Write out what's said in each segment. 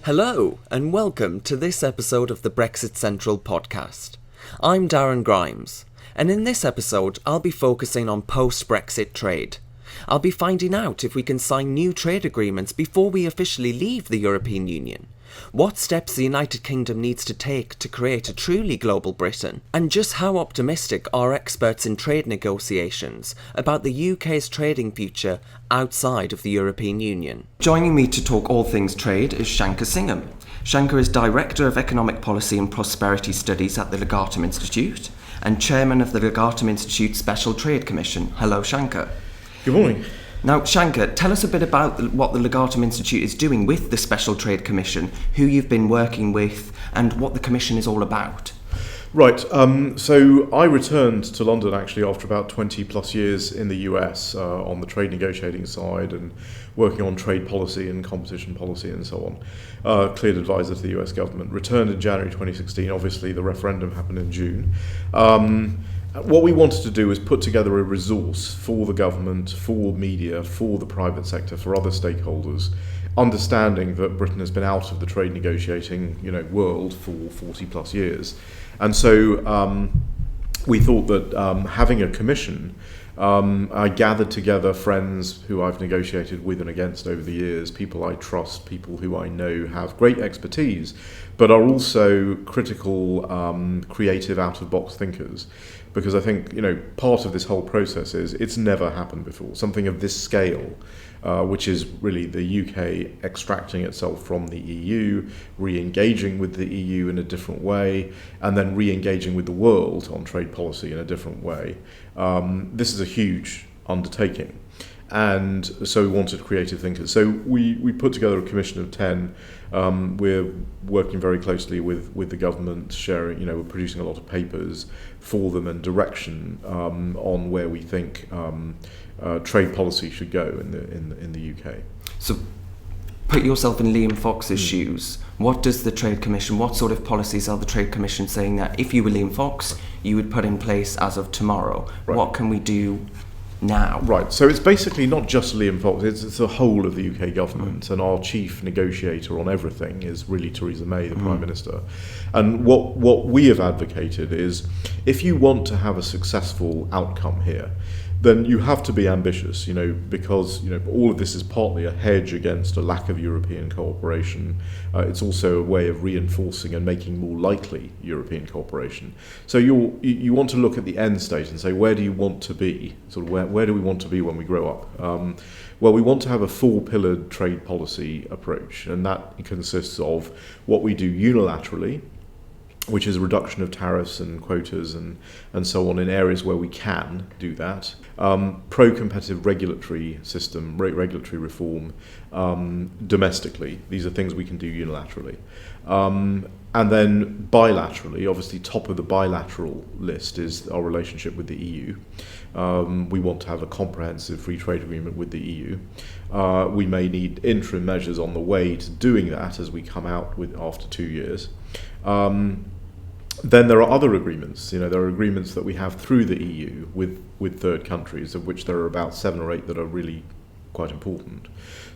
Hello, and welcome to this episode of the Brexit Central podcast. I'm Darren Grimes, and in this episode I'll be focusing on post-Brexit trade. I'll be finding out if we can sign new trade agreements before we officially leave the European Union, what steps the United Kingdom needs to take to create a truly global Britain, and just how optimistic are experts in trade negotiations about the UK's trading future outside of the European Union. Joining me to talk all things trade is Shankar Singham. Shankar is Director of Economic Policy and Prosperity Studies at the Legatum Institute and Chairman of the Legatum Institute Special Trade Commission. Hello, Shankar. Good morning. Now, Shankar, tell us a bit about what the Legatum Institute is doing with the Special Trade Commission, who you've been working with, and what the Commission is all about. Right, so I returned to London actually after about 20 plus years in the US on the trade negotiating side and working on trade policy and competition policy and so on. Cleared advisor to the US government. Returned in January 2016, obviously the referendum happened in June. What we wanted to do is put together a resource for the government, for media, for the private sector, for other stakeholders, understanding that Britain has been out of the trade negotiating, world for 40 plus years. And so we thought that having a commission, I gathered together friends who I've negotiated with and against over the years, people I trust, people who I know have great expertise, but are also critical, creative, out-of-box thinkers. Because I think, part of this whole process is it's never happened before. Something of this scale, which is really the UK extracting itself from the EU, re-engaging with the EU in a different way, and then re-engaging with the world on trade policy in a different way. This is a huge undertaking. And so we wanted creative thinkers. So we put together a commission of 10. We're working very closely with the government, sharing, we're producing a lot of papers for them and direction on where we think trade policy should go in the UK. So put yourself in Liam Fox's shoes. What does the Trade Commission, what sort of policies are the Trade Commission saying that if you were Liam Fox, you would put in place as of tomorrow? Right. What can we do now? Right, so it's basically not just Liam Fox, it's the whole of the UK government, and our chief negotiator on everything is really Theresa May, the Prime Minister. And what we have advocated is, if you want to have a successful outcome here, then you have to be ambitious, because all of this is partly a hedge against a lack of European cooperation. It's also a way of reinforcing and making more likely European cooperation. So you want to look at the end state and say, where do you want to be? Sort of where do we want to be when we grow up? Well, we want to have a four-pillared trade policy approach, and that consists of what we do unilaterally, which is a reduction of tariffs and quotas and so on in areas where we can do that. Pro-competitive regulatory system, regulatory reform domestically. These are things we can do unilaterally. And then bilaterally, obviously top of the bilateral list is our relationship with the EU. We want to have a comprehensive free trade agreement with the EU. We may need interim measures on the way to doing that as we come out with after 2 years. Then there are other agreements. There are agreements that we have through the EU with third countries, of which there are about 7 or 8 that are really quite important.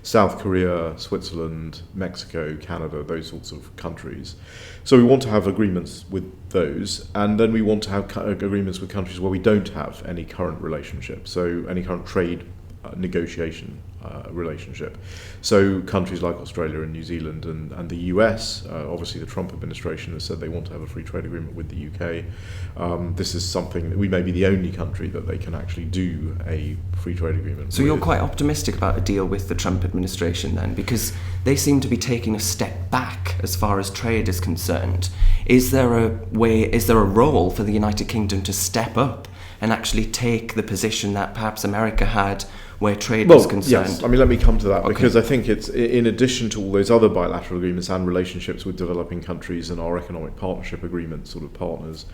South Korea, Switzerland, Mexico, Canada, those sorts of countries. So we want to have agreements with those, and then we want to have agreements with countries where we don't have any current relationship, so any current trade negotiation relationship. So countries like Australia and New Zealand and the US, obviously the Trump administration has said they want to have a free trade agreement with the UK. This is something that we may be the only country that they can actually do a free trade agreement So with. You're quite optimistic about a deal with the Trump administration then, because they seem to be taking a step back as far as trade is concerned. Is there a role for the United Kingdom to step up and actually take the position that perhaps America had where trade was concerned? Yes. Let me come to that, because I think it's in addition to all those other bilateral agreements and relationships with developing countries and our economic partnership agreement sort of partners,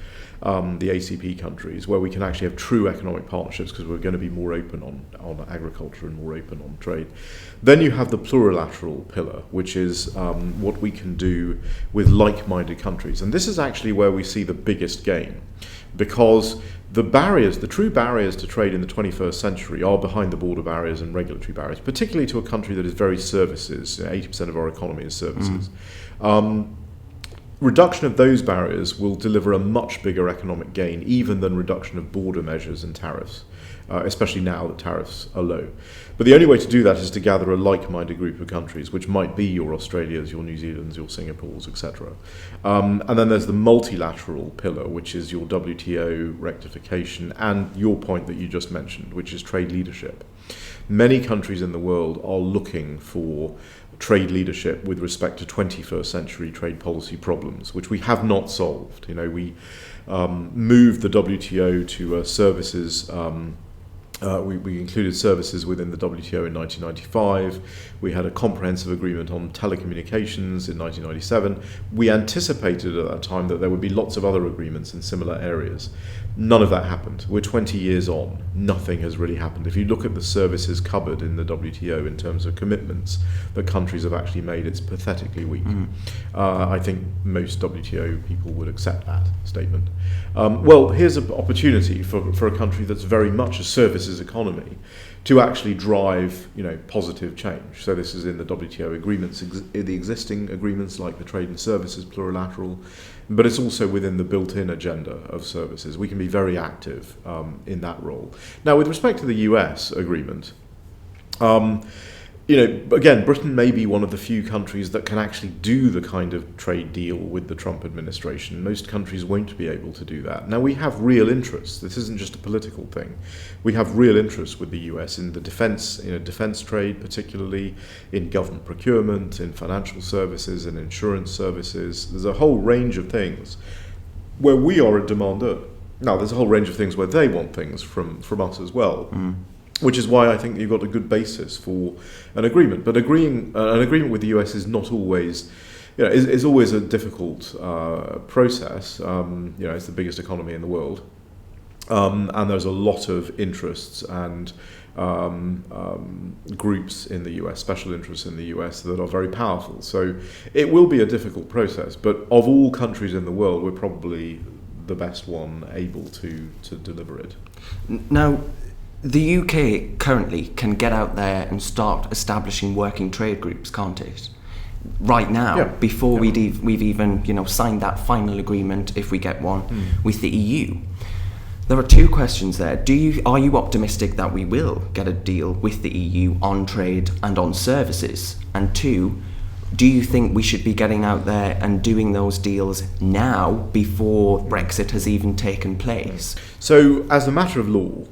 the ACP countries, where we can actually have true economic partnerships because we're going to be more open on agriculture and more open on trade. Then you have the plurilateral pillar, which is what we can do with like-minded countries. And this is actually where we see the biggest gain, because the true barriers to trade in the 21st century are behind the border barriers and regulatory barriers, particularly to a country that is very services. 80% of our economy is services. Reduction of those barriers will deliver a much bigger economic gain even than reduction of border measures and tariffs, especially now that tariffs are low. But the only way to do that is to gather a like-minded group of countries, which might be your Australias, your New Zealands, your Singapores, etc. And then there's the multilateral pillar, which is your WTO rectification, and your point that you just mentioned, which is trade leadership. Many countries in the world are looking for trade leadership with respect to 21st century trade policy problems, which we have not solved. We moved the WTO to services. We included services within the WTO in 1995. We had a comprehensive agreement on telecommunications in 1997. We anticipated at that time that there would be lots of other agreements in similar areas. None of that happened. We're 20 years on. Nothing has really happened. If you look at the services cupboard in the WTO in terms of commitments that countries have actually made, it's pathetically weak. I think most WTO people would accept that statement. Well, here's an opportunity for a country that's very much a services economy to actually drive, positive change. So this is in the WTO agreements, the existing agreements like the trade and services plurilateral, but it's also within the built-in agenda of services. We can be very active in that role. Now, with respect to the US agreement, again, Britain may be one of the few countries that can actually do the kind of trade deal with the Trump administration. Most countries won't be able to do that. Now, we have real interests. This isn't just a political thing. We have real interests with the US in the defense trade, particularly in government procurement, in financial services, in insurance services. There's a whole range of things where we are a demandeur. Now, there's a whole range of things where they want things from us as well. Which is why I think you've got a good basis for an agreement. But an agreement with the US is not always, is always a difficult process. It's the biggest economy in the world, and there's a lot of interests and groups in the US, special interests in the US that are very powerful. So it will be a difficult process. But of all countries in the world, we're probably the best one able to deliver it. Now, the UK currently can get out there and start establishing working trade groups, can't it? Right now, before we've even signed that final agreement, if we get one, with the EU. There are two questions there. Are you optimistic that we will get a deal with the EU on trade and on services? And two, do you think we should be getting out there and doing those deals now before Brexit has even taken place? So, as a matter of law,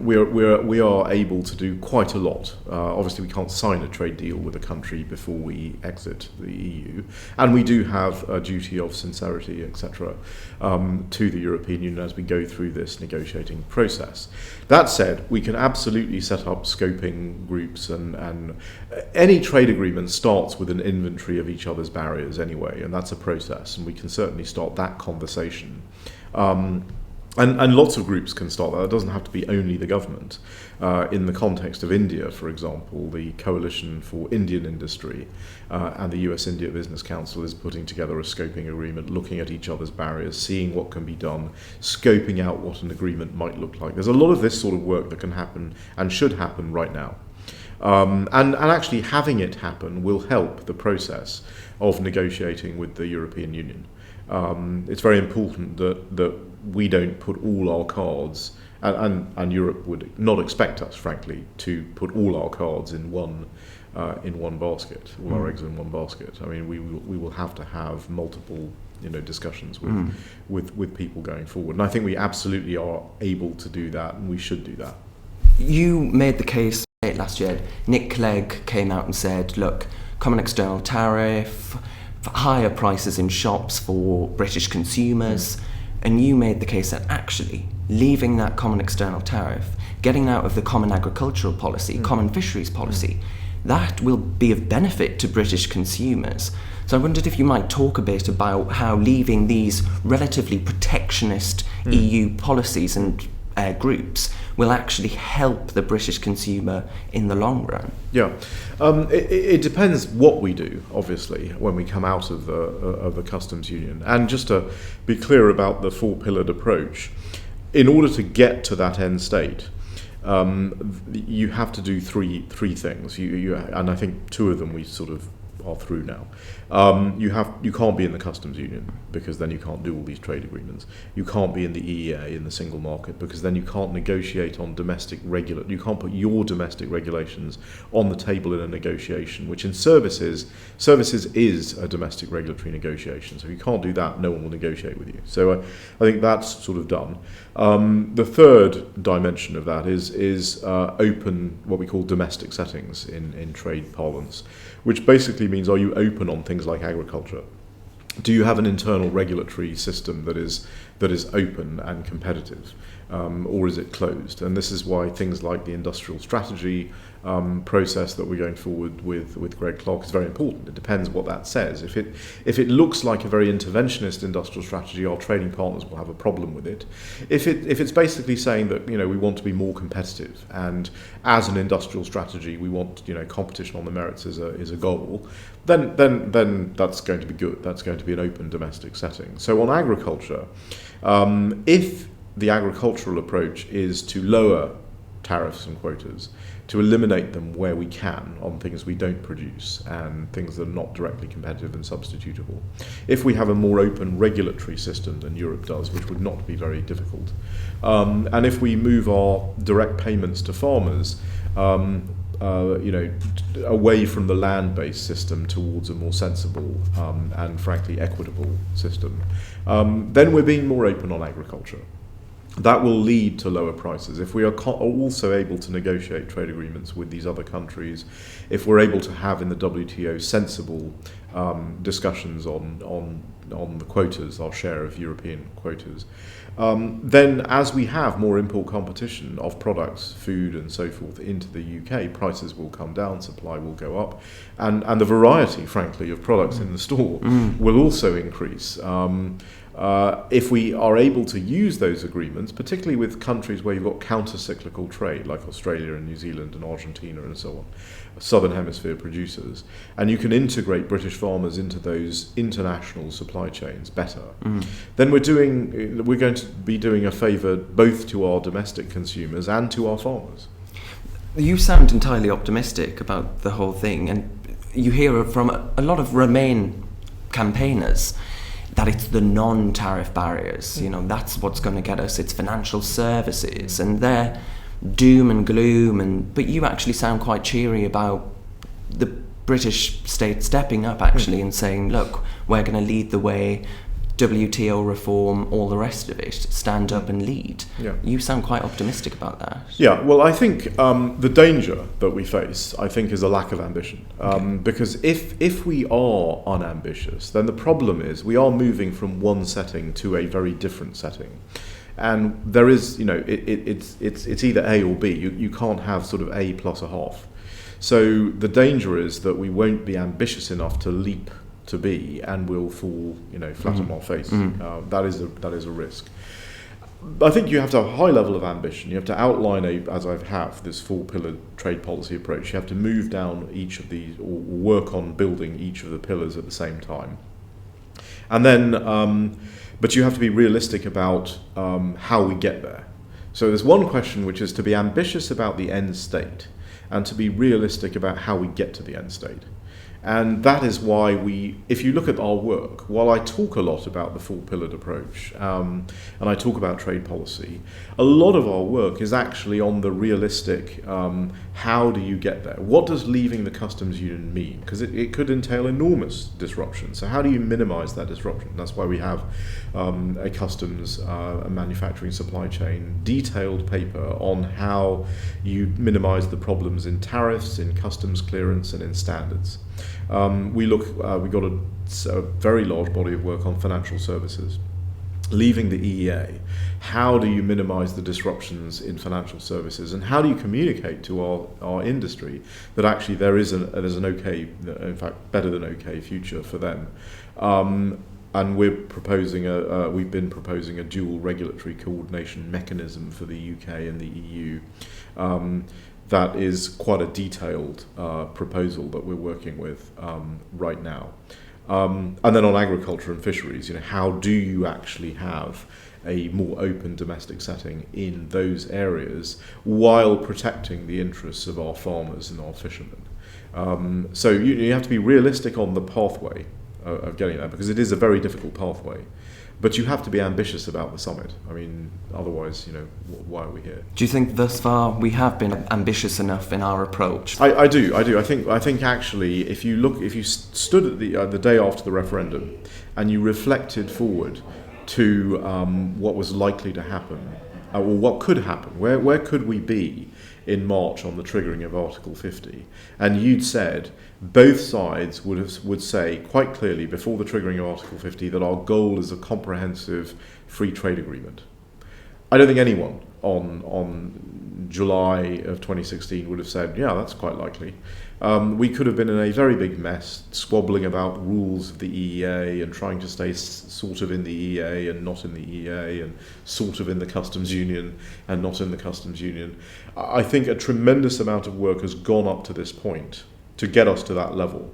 we are able to do quite a lot. Obviously, we can't sign a trade deal with a country before we exit the EU, and we do have a duty of sincerity, etc., to the European Union as we go through this negotiating process. That said, we can absolutely set up scoping groups, and any trade agreement starts with an inventory of each other's barriers anyway, and that's a process, and we can certainly start that conversation. And lots of groups can start that. It doesn't have to be only the government. In the context of India, for example, the Coalition for Indian Industry and the US-India Business Council is putting together a scoping agreement, looking at each other's barriers, seeing what can be done, scoping out what an agreement might look like. There's a lot of this sort of work that can happen and should happen right now. And actually having it happen will help the process of negotiating with the European Union. It's very important that we don't put all our cards, and Europe would not expect us, frankly, to put all our cards in one basket, all our eggs in one basket. I mean, we will have to have multiple discussions with people going forward, and I think we absolutely are able to do that, and we should do that. You made the case last year. Nick Clegg came out and said, look, common external tariff, higher prices in shops for British consumers, and you made the case that actually leaving that common external tariff, getting out of the common agricultural policy, common fisheries policy, that will be of benefit to British consumers. So I wondered if you might talk a bit about how leaving these relatively protectionist EU policies and groups will actually help the British consumer in the long run. Yeah, it depends what we do, obviously, when we come out of the customs union. And just to be clear about the four-pillared approach, in order to get to that end state, you have to do three things. And I think two of them we sort of are through now. You can't be in the customs union, because then you can't do all these trade agreements. You can't be in the EEA, in the single market, because then you can't negotiate on you can't put your domestic regulations on the table in a negotiation, which in services is a domestic regulatory negotiation. So if you can't do that, no one will negotiate with you. So I think that's sort of done. The third dimension of that is open, what we call domestic settings in trade parlance, which basically means, are you open on things like agriculture? Do you have an internal regulatory system that is open and competitive, or is it closed? And this is why things like the industrial strategy process that we're going forward with Greg Clark is very important. It depends what that says. If it looks like a very interventionist industrial strategy, our trading partners will have a problem with it. If it's basically saying that, we want to be more competitive, and as an industrial strategy we want, competition on the merits is a goal, then that's going to be good. That's going to be an open domestic setting. So on agriculture, if the agricultural approach is to lower tariffs and quotas, to eliminate them where we can on things we don't produce and things that are not directly competitive and substitutable, if we have a more open regulatory system than Europe does, which would not be very difficult, and if we move our direct payments to farmers away from the land-based system towards a more sensible and frankly equitable system, then we're being more open on agriculture. That will lead to lower prices. If we are also able to negotiate trade agreements with these other countries, if we're able to have in the WTO sensible discussions on the quotas, our share of European quotas, then as we have more import competition of products, food and so forth into the UK, prices will come down, supply will go up, and the variety, frankly, of products in the store will also increase. If we are able to use those agreements, particularly with countries where you've got counter-cyclical trade, like Australia and New Zealand and Argentina and so on, Southern Hemisphere producers, and you can integrate British farmers into those international supply chains better, then we're going to be doing a favour both to our domestic consumers and to our farmers. You sound entirely optimistic about the whole thing, and you hear from a lot of Remain campaigners that it's the non-tariff barriers, that's what's going to get us. It's financial services, and they're doom and gloom. But you actually sound quite cheery about the British state stepping up actually and saying, look, we're going to lead the way, WTO reform, all the rest of it, stand up and lead. Yeah. You sound quite optimistic about that. Yeah, well, I think the danger that we face, I think, is a lack of ambition. Because if we are unambitious, then the problem is we are moving from one setting to a very different setting. And there is, it's either A or B. You can't have sort of A plus a half. So the danger is that we won't be ambitious enough to leap to be, and we'll fall, flat on our face. That is a risk. I think you have to have a high level of ambition. You have to outline as I have, this 4-pillar trade policy approach. You have to move down each of these, or work on building each of the pillars at the same time. And then, but you have to be realistic about how we get there. So there's one question, which is to be ambitious about the end state, and to be realistic about how we get to the end state. And that is why if you look at our work, while I talk a lot about the 4-pillared approach, and I talk about trade policy, a lot of our work is actually on the realistic, how do you get there? What does leaving the customs union mean? Because it could entail enormous disruption. So how do you minimize that disruption? That's why we have a customs, a manufacturing supply chain detailed paper on how you minimize the problems in tariffs, in customs clearance, and in standards. We got a very large body of work on financial services. Leaving the EEA, how do you minimize the disruptions in financial services, and how do you communicate to our industry that actually there's an okay, in fact better than okay future for them? And we've been proposing a dual regulatory coordination mechanism for the UK and the EU. That is quite a detailed proposal that we're working with right now. And then on agriculture and fisheries, how do you actually have a more open domestic setting in those areas while protecting the interests of our farmers and our fishermen. So you have to be realistic on the pathway of getting there, because it is a very difficult pathway. But you have to be ambitious about the summit. I mean, otherwise, why are we here? Do you think thus far we have been ambitious enough in our approach? I do. I think actually, if you stood at the day after the referendum and you reflected forward to what was likely to happen, or what could happen, where could we be in March on the triggering of Article 50, and you'd said, both sides would say quite clearly before the triggering of Article 50 that our goal is a comprehensive free trade agreement. I don't think anyone on July of 2016 would have said, yeah, that's quite likely. We could have been in a very big mess, squabbling about rules of the EEA and trying to stay sort of in the EEA and not in the EEA, and sort of in the customs union and not in the customs union. I think a tremendous amount of work has gone up to this point to get us to that level.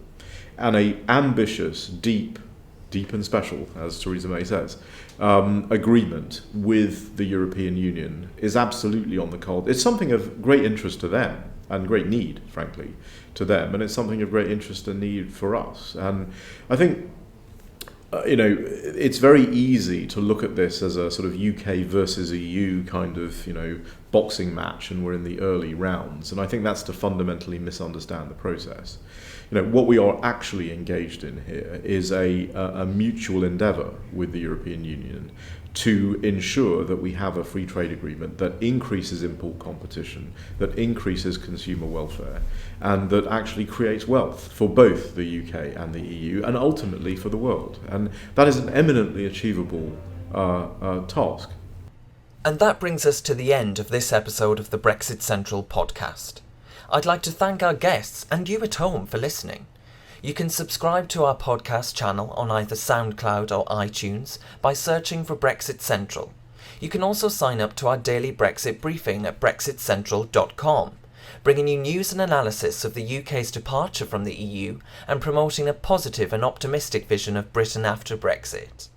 And a ambitious, deep and special, as Theresa May says, agreement with the European Union is absolutely on the card. It's something of great interest to them, and great need, frankly, to them, and it's something of great interest and need for us. And I think, it's very easy to look at this as a sort of UK versus EU kind of, boxing match, and we're in the early rounds. And I think that's to fundamentally misunderstand the process. What we are actually engaged in here is a mutual endeavour with the European Union to ensure that we have a free trade agreement that increases import competition, that increases consumer welfare, and that actually creates wealth for both the UK and the EU, and ultimately for the world. And that is an eminently achievable task. And that brings us to the end of this episode of the Brexit Central podcast. I'd like to thank our guests and you at home for listening. You can subscribe to our podcast channel on either SoundCloud or iTunes by searching for Brexit Central. You can also sign up to our daily Brexit briefing at brexitcentral.com, bringing you news and analysis of the UK's departure from the EU and promoting a positive and optimistic vision of Britain after Brexit.